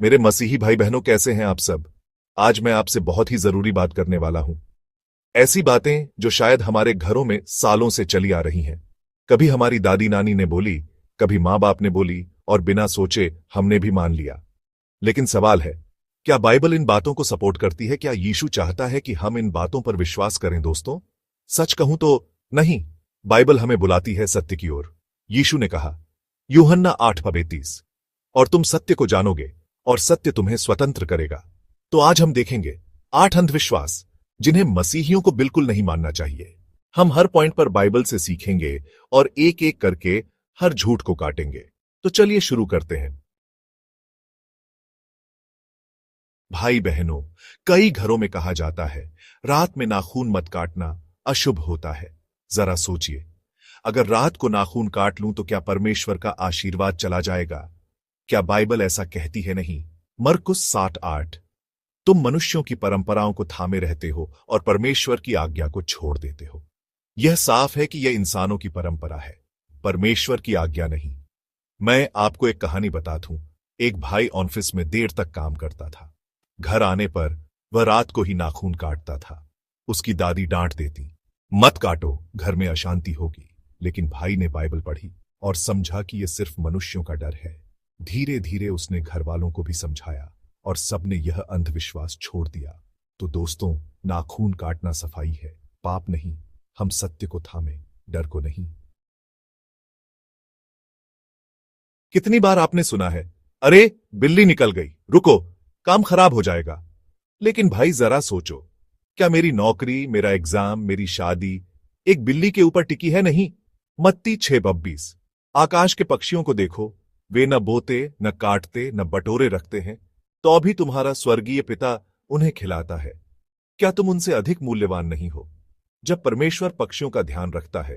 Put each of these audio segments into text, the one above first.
मेरे मसीही भाई बहनों, कैसे हैं आप सब। आज मैं आपसे बहुत ही जरूरी बात करने वाला हूं। ऐसी बातें जो शायद हमारे घरों में सालों से चली आ रही हैं। कभी हमारी दादी नानी ने बोली, कभी मां बाप ने बोली, और बिना सोचे हमने भी मान लिया। लेकिन सवाल है, क्या बाइबल इन बातों को सपोर्ट करती है? क्या यीशु चाहता है कि हम इन बातों पर विश्वास करें? दोस्तों, सच कहूं तो नहीं। बाइबल हमें बुलाती है सत्य की ओर। यीशु ने कहा, यूहन्ना 8:32, और तुम सत्य को जानोगे और सत्य तुम्हें स्वतंत्र करेगा। तो आज हम देखेंगे 8 अंधविश्वास जिन्हें मसीहियों को बिल्कुल नहीं मानना चाहिए। हम हर पॉइंट पर बाइबल से सीखेंगे और एक एक करके हर झूठ को काटेंगे। तो चलिए शुरू करते हैं। भाई बहनों, कई घरों में कहा जाता है, रात में नाखून मत काटना, अशुभ होता है। जरा सोचिए, अगर रात को नाखून काट लूं तो क्या परमेश्वर का आशीर्वाद चला जाएगा? क्या बाइबल ऐसा कहती है? नहीं। मरकुस 7:8। तुम मनुष्यों की परंपराओं को थामे रहते हो और परमेश्वर की आज्ञा को छोड़ देते हो। यह साफ है कि यह इंसानों की परंपरा है, परमेश्वर की आज्ञा नहीं। मैं आपको एक कहानी बता दूं। एक भाई ऑफिस में देर तक काम करता था। घर आने पर वह रात को ही नाखून काटता था। उसकी दादी डांट देती, मत काटो, घर में अशांति होगी। लेकिन भाई ने बाइबल पढ़ी और समझा कि यह सिर्फ मनुष्यों का डर है। धीरे धीरे उसने घर वालों को भी समझाया और सबने यह अंधविश्वास छोड़ दिया। तो दोस्तों, नाखून काटना सफाई है, पाप नहीं। हम सत्य को थामे, डर को नहीं। कितनी बार आपने सुना है, अरे बिल्ली निकल गई, रुको, काम खराब हो जाएगा। लेकिन भाई जरा सोचो, क्या मेरी नौकरी, मेरा एग्जाम, मेरी शादी एक बिल्ली के ऊपर टिकी है? नहीं। मत्ती 6:22। आकाश के पक्षियों को देखो, वे न बोते, न काटते, न बटोरे रखते हैं, तो भी तुम्हारा स्वर्गीय पिता उन्हें खिलाता है। क्या तुम उनसे अधिक मूल्यवान नहीं हो? जब परमेश्वर पक्षियों का ध्यान रखता है,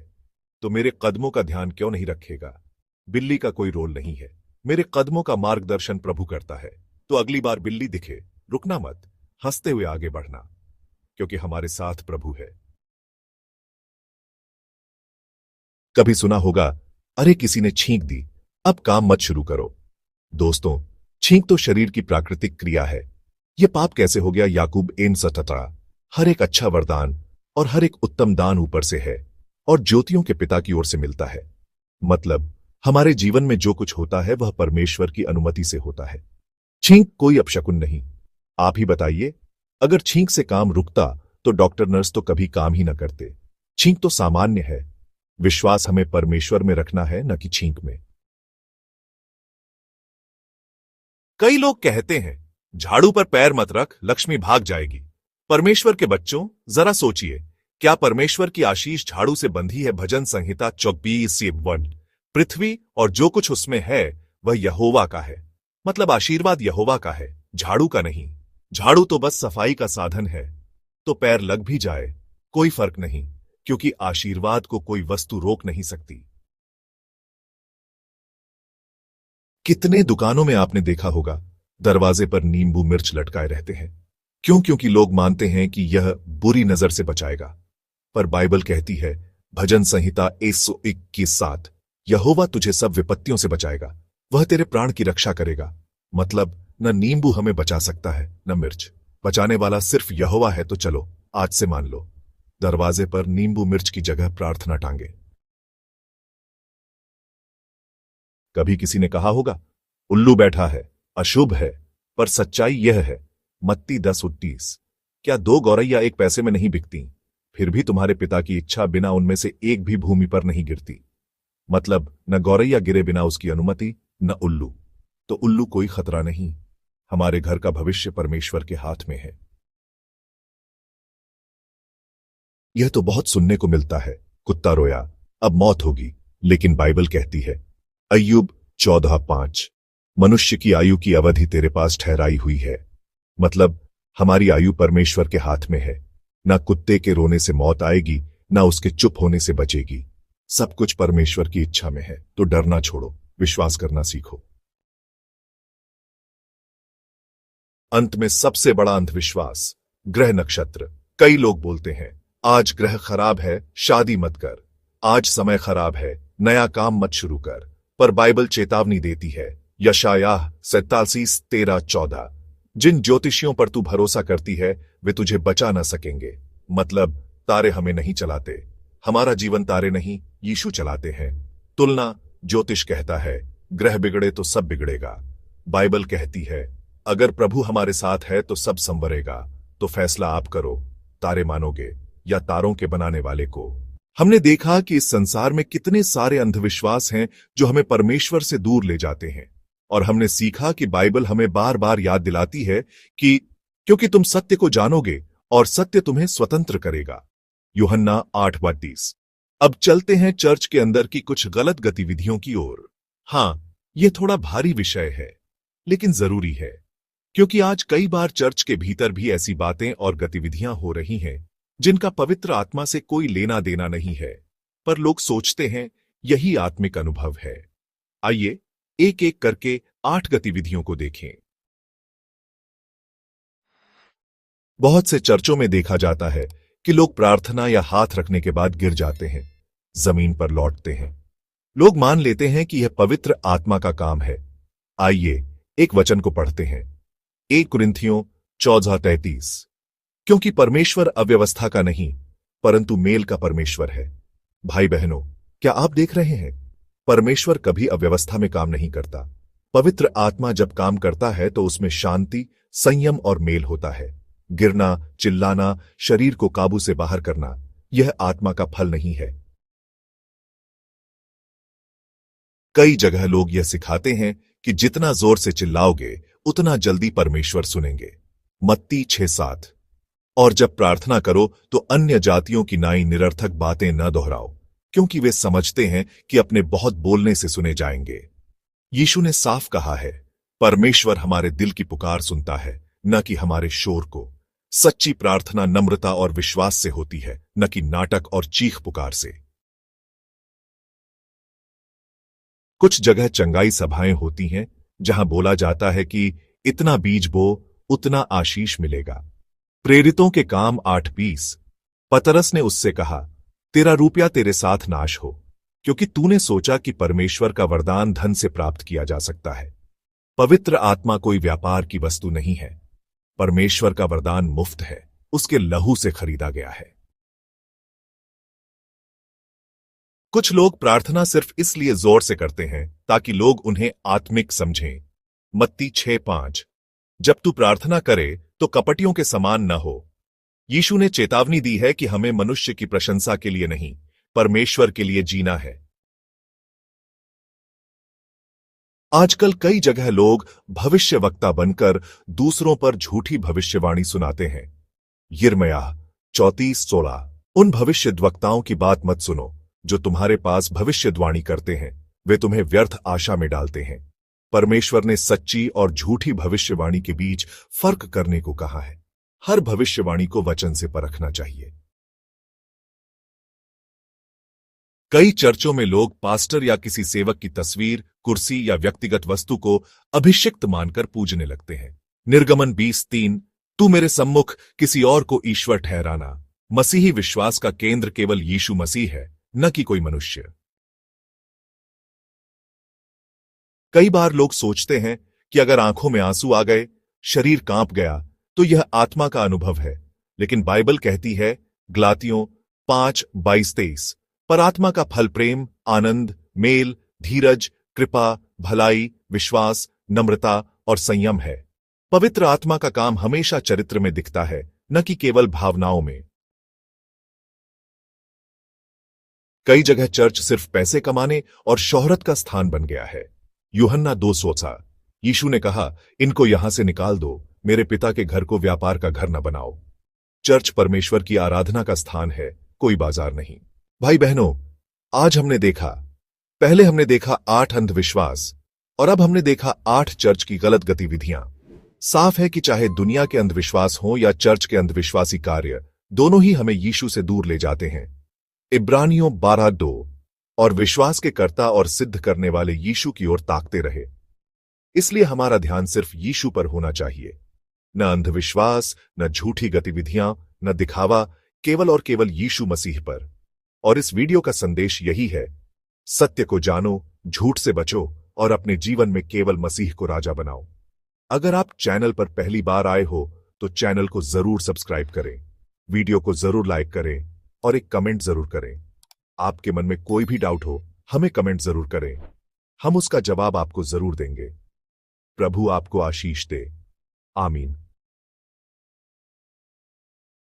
तो मेरे कदमों का ध्यान क्यों नहीं रखेगा? बिल्ली का कोई रोल नहीं है, मेरे कदमों का मार्गदर्शन प्रभु करता है। तो अगली बार बिल्ली दिखे, रुकना मत, हंसते हुए आगे बढ़ना, क्योंकि हमारे साथ प्रभु है। कभी सुना होगा, अरे किसी ने छींक दी, अब काम मत शुरू करो। दोस्तों, छींक तो शरीर की प्राकृतिक क्रिया है। यह पाप कैसे हो गया? याकूब 1:17। हर एक अच्छा वरदान और हर एक उत्तम दान ऊपर से है और ज्योतियों के पिता की ओर से मिलता है। मतलब हमारे जीवन में जो कुछ होता है वह परमेश्वर की अनुमति से होता है। छींक कोई अपशकुन नहीं। आप ही बताइए, अगर छींक से काम रुकता तो डॉक्टर नर्स तो कभी काम ही न करते। छींक तो सामान्य है। विश्वास हमें परमेश्वर में रखना है, न कि छींक में। कई लोग कहते हैं, झाड़ू पर पैर मत रख, लक्ष्मी भाग जाएगी। परमेश्वर के बच्चों, जरा सोचिए, क्या परमेश्वर की आशीष झाड़ू से बंधी है? भजन संहिता 24:1। पृथ्वी और जो कुछ उसमें है वह यहोवा का है। मतलब आशीर्वाद यहोवा का है, झाड़ू का नहीं। झाड़ू तो बस सफाई का साधन है। तो पैर लग भी जाए कोई फर्क नहीं, क्योंकि आशीर्वाद को कोई वस्तु रोक नहीं सकती। कितने दुकानों में आपने देखा होगा, दरवाजे पर नींबू मिर्च लटकाए रहते हैं। क्यों? क्योंकि लोग मानते हैं कि यह बुरी नजर से बचाएगा। पर बाइबल कहती है, भजन संहिता 121:7, यहोवा तुझे सब विपत्तियों से बचाएगा, वह तेरे प्राण की रक्षा करेगा। मतलब न नींबू हमें बचा सकता है, न मिर्च। बचाने वाला सिर्फ यहोवा है। तो चलो आज से मान लो, दरवाजे पर नींबू मिर्च की जगह प्रार्थना टांगे। कभी किसी ने कहा होगा, उल्लू बैठा है, अशुभ है, पर सच्चाई यह है, मत्ती 10:19, क्या 2 गौरैया एक पैसे में नहीं बिकती? फिर भी तुम्हारे पिता की इच्छा बिना उनमें से एक भी भूमि पर नहीं गिरती। मतलब न गौरैया गिरे बिना उसकी अनुमति, न उल्लू। तो उल्लू कोई खतरा नहीं। हमारे घर का भविष्य परमेश्वर के हाथ में है। यह तो बहुत सुनने को मिलता है, कुत्ता रोया, अब मौत होगी। लेकिन बाइबल कहती है, अय्यूब 14:5, मनुष्य की आयु की अवधि तेरे पास ठहराई हुई है। मतलब हमारी आयु परमेश्वर के हाथ में है। ना कुत्ते के रोने से मौत आएगी, ना उसके चुप होने से बचेगी। सब कुछ परमेश्वर की इच्छा में है। तो डरना छोड़ो, विश्वास करना सीखो। अंत में सबसे बड़ा अंधविश्वास, ग्रह नक्षत्र। कई लोग बोलते हैं, आज ग्रह खराब है, शादी मत कर। आज समय खराब है, नया काम मत शुरू कर। पर बाइबल चेतावनी देती है, यशायाह 47:13-14। जिन ज्योतिषियों पर तू भरोसा करती है वे तुझे बचा न सकेंगे। मतलब तारे हमें नहीं चलाते, हमारा जीवन तारे नहीं यीशु चलाते हैं। तुलना, ज्योतिष कहता है ग्रह बिगड़े तो सब बिगड़ेगा। बाइबल कहती है अगर प्रभु हमारे साथ है तो सब संवरेगा। तो फैसला आप करो, तारे मानोगे या तारों के बनाने वाले को। हमने देखा कि इस संसार में कितने सारे अंधविश्वास हैं जो हमें परमेश्वर से दूर ले जाते हैं, और हमने सीखा कि बाइबल हमें बार बार याद दिलाती है कि क्योंकि तुम सत्य को जानोगे और सत्य तुम्हें स्वतंत्र करेगा। यूहन्ना 8:32। अब चलते हैं चर्च के अंदर की कुछ गलत गतिविधियों की ओर। हां, यह थोड़ा भारी विषय है लेकिन जरूरी है, क्योंकि आज कई बार चर्च के भीतर भी ऐसी बातें और गतिविधियां हो रही हैं जिनका पवित्र आत्मा से कोई लेना देना नहीं है, पर लोग सोचते हैं यही आत्मिक अनुभव है। आइए एक एक करके 8 गतिविधियों को देखें। बहुत से चर्चों में देखा जाता है कि लोग प्रार्थना या हाथ रखने के बाद गिर जाते हैं, जमीन पर लौटते हैं। लोग मान लेते हैं कि यह पवित्र आत्मा का काम है। आइए एक वचन को पढ़ते हैं, 1 कुरिन्थियों 14:33। क्योंकि परमेश्वर अव्यवस्था का नहीं परंतु मेल का परमेश्वर है। भाई बहनों, क्या आप देख रहे हैं, परमेश्वर कभी अव्यवस्था में काम नहीं करता। पवित्र आत्मा जब काम करता है तो उसमें शांति, संयम और मेल होता है। गिरना, चिल्लाना, शरीर को काबू से बाहर करना, यह आत्मा का फल नहीं है। कई जगह लोग यह सिखाते हैं कि जितना जोर से चिल्लाओगे उतना जल्दी परमेश्वर सुनेंगे। मत्ती 6:7। और जब प्रार्थना करो तो अन्य जातियों की नाई निरर्थक बातें न दोहराओ, क्योंकि वे समझते हैं कि अपने बहुत बोलने से सुने जाएंगे। यीशु ने साफ कहा है, परमेश्वर हमारे दिल की पुकार सुनता है, न कि हमारे शोर को। सच्ची प्रार्थना नम्रता और विश्वास से होती है, न कि नाटक और चीख पुकार से। कुछ जगह चंगाई सभाएं होती हैं जहां बोला जाता है कि इतना बीज बो उतना आशीष मिलेगा। प्रेरितों के काम 8:20। पतरस ने उससे कहा, तेरा रुपया तेरे साथ नाश हो, क्योंकि तूने सोचा कि परमेश्वर का वरदान धन से प्राप्त किया जा सकता है। पवित्र आत्मा कोई व्यापार की वस्तु नहीं है। परमेश्वर का वरदान मुफ्त है, उसके लहू से खरीदा गया है। कुछ लोग प्रार्थना सिर्फ इसलिए जोर से करते हैं ताकि लोग उन्हें आत्मिक समझें। मत्ती 6:5। जब तू प्रार्थना करे तो कपटियों के समान न हो। यीशु ने चेतावनी दी है कि हमें मनुष्य की प्रशंसा के लिए नहीं, परमेश्वर के लिए जीना है। आजकल कई जगह लोग भविष्यवक्ता बनकर दूसरों पर झूठी भविष्यवाणी सुनाते हैं। यिर्मयाह 34:16। उन भविष्यद्वक्ताओं की बात मत सुनो जो तुम्हारे पास भविष्यवाणी करते हैं, वे तुम्हें व्यर्थ आशा में डालते हैं। परमेश्वर ने सच्ची और झूठी भविष्यवाणी के बीच फर्क करने को कहा है। हर भविष्यवाणी को वचन से परखना चाहिए। कई चर्चों में लोग पास्टर या किसी सेवक की तस्वीर, कुर्सी या व्यक्तिगत वस्तु को अभिषिक्त मानकर पूजने लगते हैं। निर्गमन 20:3। तू मेरे सम्मुख किसी और को ईश्वर ठहराना। मसीही विश्वास का केंद्र केवल यीशु मसीह है, न कि कोई मनुष्य। कई बार लोग सोचते हैं कि अगर आंखों में आंसू आ गए, शरीर कांप गया, तो यह आत्मा का अनुभव है, लेकिन बाइबल कहती है गलातियों 5:22-23, पर आत्मा का फल प्रेम, आनंद, मेल, धीरज, कृपा, भलाई, विश्वास, नम्रता और संयम है। पवित्र आत्मा का काम हमेशा चरित्र में दिखता है, न कि केवल भावनाओं में। कई जगह चर्च सिर्फ पैसे कमाने और शोहरत का स्थान बन गया है। यूहन्ना 2:16। यीशु ने कहा, इनको यहां से निकाल दो, मेरे पिता के घर को व्यापार का घर न बनाओ। चर्च परमेश्वर की आराधना का स्थान है, कोई बाजार नहीं। भाई बहनों, आज पहले हमने देखा 8 अंधविश्वास और अब हमने देखा 8 चर्च की गलत गतिविधियां। साफ है कि चाहे दुनिया के अंधविश्वास हो या चर्च के अंधविश्वासी कार्य, दोनों ही हमें यीशु से दूर ले जाते हैं। इब्रानियों 12:2। और विश्वास के कर्ता और सिद्ध करने वाले यीशु की ओर ताकते रहे। इसलिए हमारा ध्यान सिर्फ यीशु पर होना चाहिए, न अंधविश्वास, न झूठी गतिविधियां, न दिखावा, केवल और केवल यीशु मसीह पर। और इस वीडियो का संदेश यही है, सत्य को जानो, झूठ से बचो और अपने जीवन में केवल मसीह को राजा बनाओ। अगर आप चैनल पर पहली बार आए हो तो चैनल को जरूर सब्सक्राइब करें, वीडियो को जरूर लाइक करें और एक कमेंट जरूर करें। आपके मन में कोई भी डाउट हो हमें कमेंट जरूर करें, हम उसका जवाब आपको जरूर देंगे। प्रभु आपको आशीष दे। आमीन।